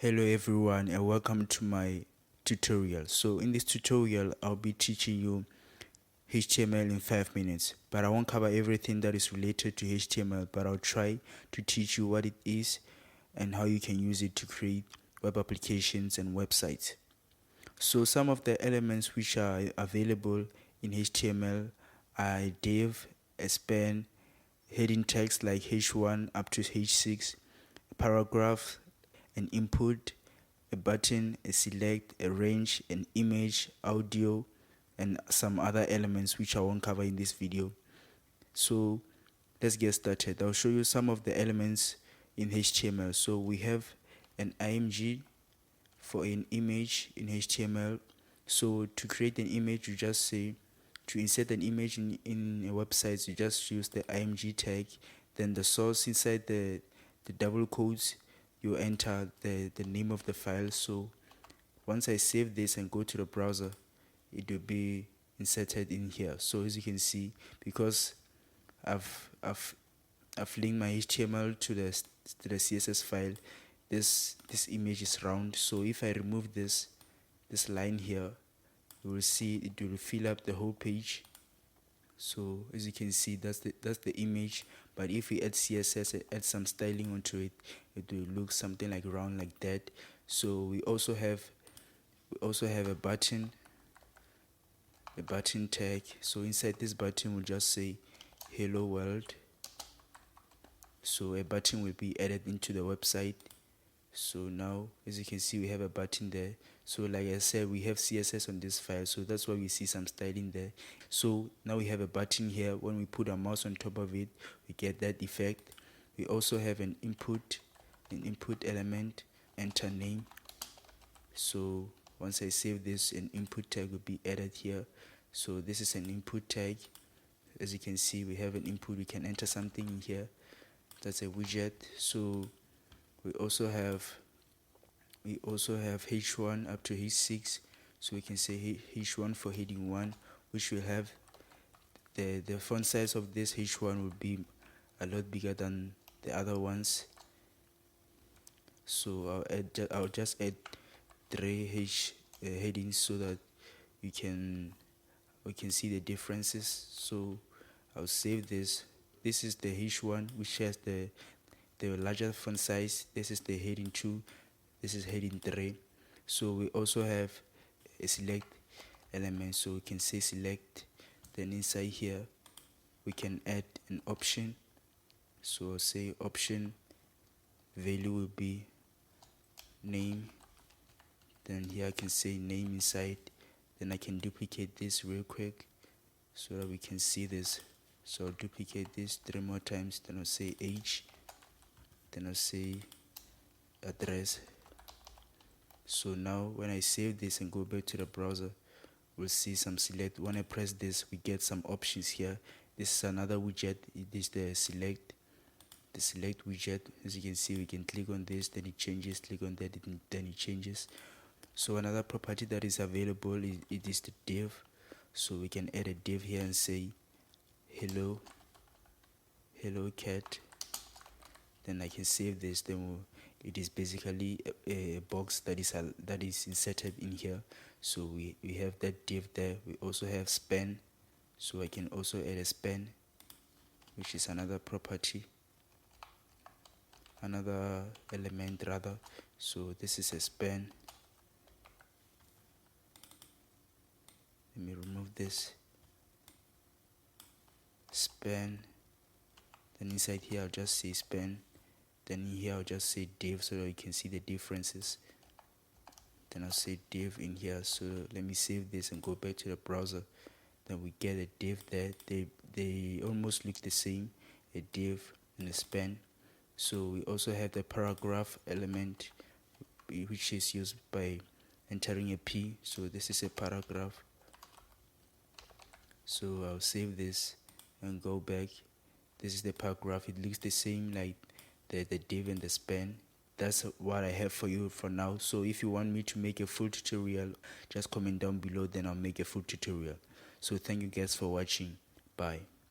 Hello everyone and welcome to my tutorial. So in this tutorial I'll be teaching you HTML in 5 minutes, but I won't cover everything that is related to HTML, but I'll try to teach you what it is and how you can use it to create web applications and websites. So some of the elements which are available in HTML are a div, a span, heading text like H1 up to H6, a paragraph, an input, a button, a select, a range, an image, audio, and some other elements which I won't cover in this video. So let's get started. I'll show you some of the elements in HTML. So we have an img for an image in HTML. So to create an image, you just say, to insert an image in a website, you just use the img tag. Then the source inside the double quotes, you enter the name of the file. So once I save this and go to the browser, it will be inserted in here. So as you can see, because I've linked my HTML to the CSS file, this image is round. So if I remove this line here, you will see it will fill up the whole page. So as you can see, that's the image. But if we add CSS and add some styling onto it, it will look something like round like that. So we also have a button tag. So inside this button we'll just say hello world. So a button will be added into the website. So now as you can see, we have a button there. So like I said, we have CSS on this file, so that's why we see some styling there. So now we have a button here. When we put our mouse on top of it, we get that effect. We also have an input element, enter name. So once I save this, an input tag will be added here. So this is an input tag. As you can see, we have an input. We can enter something in here. That's a widget. So we also have H1 up to H6. So we can say H1 for heading 1, which will have the font size of this H1 will be a lot bigger than the other ones. So I'll just add 3 headings so that we can see the differences. So I'll save this. This is the H1, which has the larger font size. This is the heading 2. This is heading 3. So we also have a select element, so we can say select. Then inside here we can add an option. So I'll say option value will be name. Then here I can say name inside. Then I can duplicate this real quick so that we can see this. So I'll duplicate this 3 more times. Then I'll say age. Then I'll say address. So now when I save this and go back to the browser, we'll see some select. When I press this, we get some options here. This is another widget. It is the select widget. As you can see, we can click on this, then it changes. Click on that, then it changes. So another property that is available it is the div. So we can add a div here and say hello cat. Then I can save this. Then it is basically a box that is inserted in here. So we have that div there. We also have span. So I can also add a span, which is another property, another element rather. So this is a span. Let me remove this span. Then inside here I'll just say span. Then in here I'll just say div so that you can see the differences. Then I'll say div in here. So let me save this and go back to the browser. Then we get a div there. They almost look the same, a div and a span. So we also have the paragraph element, which is used by entering a P. So this is a paragraph. So I'll save this and go back. This is the paragraph. It looks the same like the div and the span. That's what I have for you for now. So if you want me to make a full tutorial, just comment down below, then I'll make a full tutorial. So thank you guys for watching. Bye.